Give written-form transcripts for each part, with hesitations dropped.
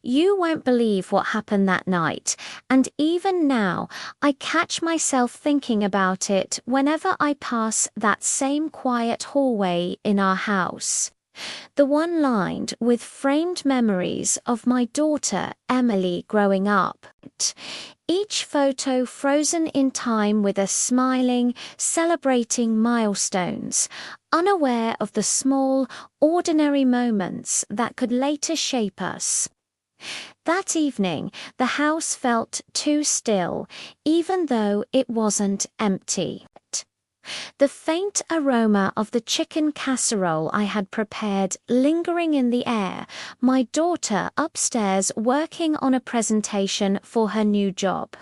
You won't believe what happened that night, and even now, I catch myself thinking about it whenever I pass that same quiet hallway in our house. The one lined with framed memories of my daughter Emily growing up. Each photo frozen in time with us smiling, celebrating milestones, unaware of the small, ordinary moments that could later shape us. That evening, the house felt too still, even though it wasn't empty. The faint aroma of the chicken casserole I had prepared lingering in the air, my daughter upstairs working on a presentation for her new job.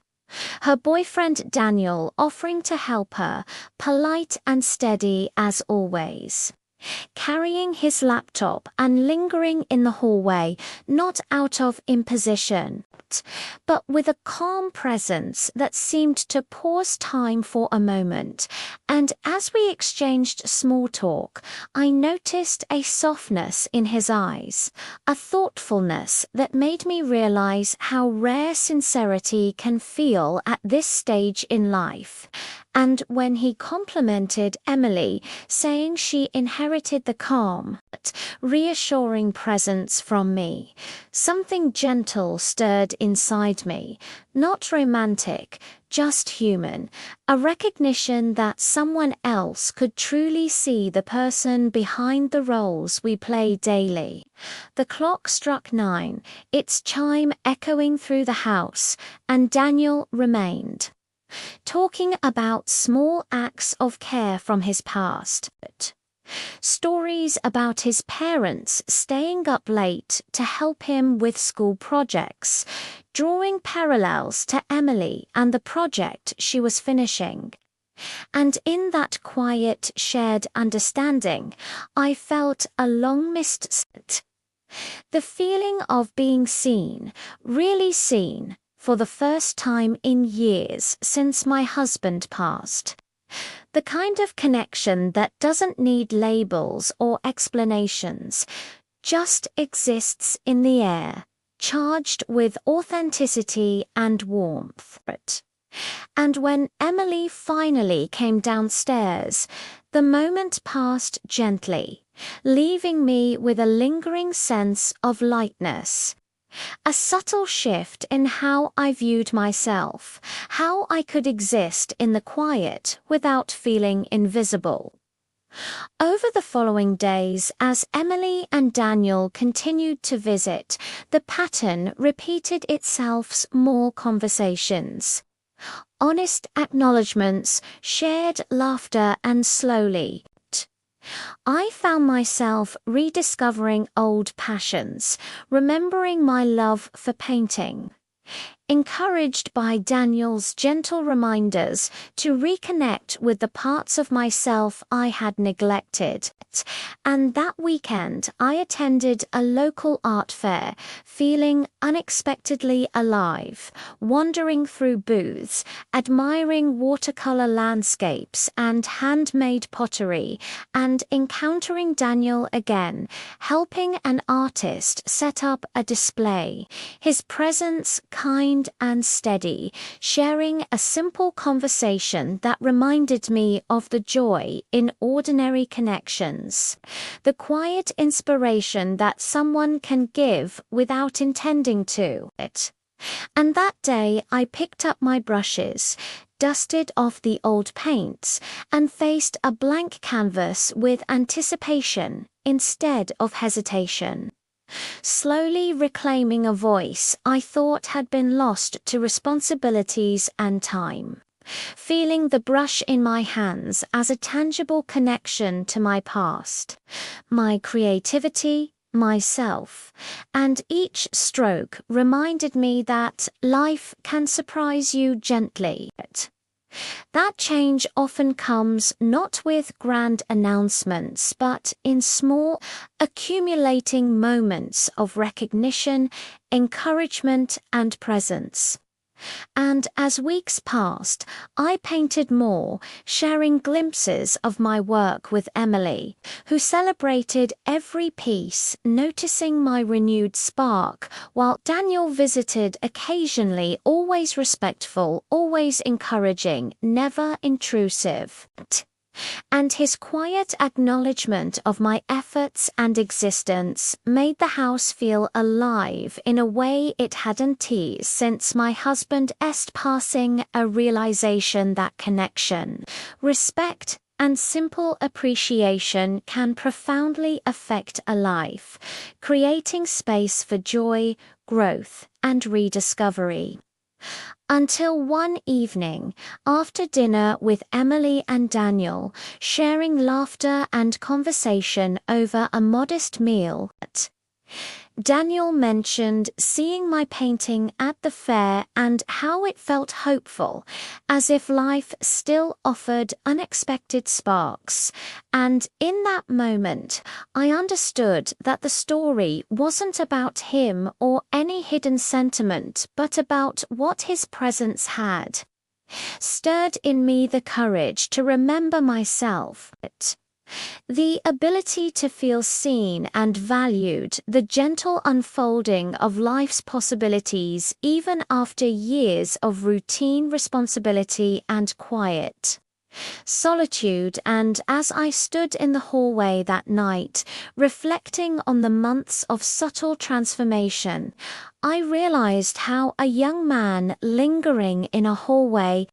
Her boyfriend Daniel offering to help her, polite and steady as always. Carrying his laptop and lingering in the hallway, not out of imposition, but with a calm presence that seemed to pause time for a moment. And as we exchanged small talk, I noticed a softness in his eyes, a thoughtfulness that made me realize how rare sincerity can feel at this stage in life. And when he complimented Emily, saying she inherited the calm, reassuring presence from me, something gentle stirred inside me, not romantic, just human, a recognition that someone else could truly see the person behind the roles we play daily. The clock struck 9, its chime echoing through the house, and Daniel remained, talking about small acts of care from his past. Stories about his parents staying up late to help him with school projects, drawing parallels to Emily and the project she was finishing. And in that quiet, shared understanding, I felt a long-missed the feeling of being seen, really seen, for the first time in years since my husband passed. The kind of connection that doesn't need labels or explanations, just exists in the air, charged with authenticity and warmth. And when Emily finally came downstairs, the moment passed gently, leaving me with a lingering sense of lightness. A subtle shift in how I viewed myself, how I could exist in the quiet without feeling invisible. Over the following days, as Emily and Daniel continued to visit, the pattern repeated itself: more conversations, honest acknowledgements, shared laughter, and slowly, I found myself rediscovering old passions, remembering my love for painting. Encouraged by Daniel's gentle reminders to reconnect with the parts of myself I had neglected. And that weekend, I attended a local art fair, feeling unexpectedly alive, wandering through booths, admiring watercolor landscapes and handmade pottery, and encountering Daniel again, helping an artist set up a display. His presence kind and steady, sharing a simple conversation that reminded me of the joy in ordinary connections, the quiet inspiration that someone can give without intending to. And that day I picked up my brushes, dusted off the old paints, and faced a blank canvas with anticipation instead of hesitation. Slowly reclaiming a voice I thought had been lost to responsibilities and time. Feeling the brush in my hands as a tangible connection to my past, my creativity, myself, and each stroke reminded me that life can surprise you gently. That change often comes not with grand announcements, but in small, accumulating moments of recognition, encouragement, and presence. And as weeks passed, I painted more, sharing glimpses of my work with Emily, who celebrated every piece, noticing my renewed spark, while Daniel visited occasionally, always respectful, always encouraging, never intrusive. And his quiet acknowledgement of my efforts and existence made the house feel alive in a way it hadn't since my husband's passing, a realization that connection, respect, and simple appreciation can profoundly affect a life, creating space for joy, growth, and rediscovery. Until one evening, after dinner with Emily and Daniel, sharing laughter and conversation over a modest meal, Daniel mentioned seeing my painting at the fair and how it felt hopeful, as if life still offered unexpected sparks. And in that moment, I understood that the story wasn't about him or any hidden sentiment, but about what his presence had stirred in me the courage to remember myself. The ability to feel seen and valued, the gentle unfolding of life's possibilities even after years of routine responsibility and quiet solitude. And as I stood in the hallway that night, reflecting on the months of subtle transformation, I realized how a young man lingering in a hallway,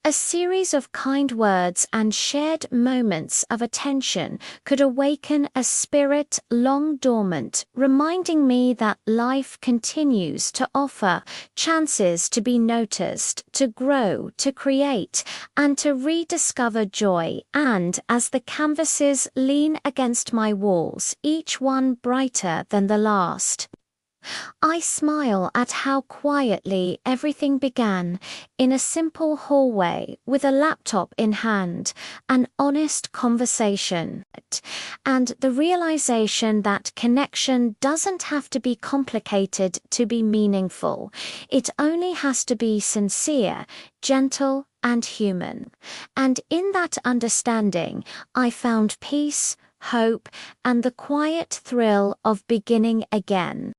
a series of kind words and shared moments of attention could awaken a spirit long dormant, reminding me that life continues to offer chances to be noticed, to grow, to create, and to rediscover joy. And as the canvases lean against my walls, each one brighter than the last, I smile at how quietly everything began, in a simple hallway with a laptop in hand, an honest conversation, and the realization that connection doesn't have to be complicated to be meaningful. It only has to be sincere, gentle, and human. And in that understanding, I found peace, hope, and the quiet thrill of beginning again.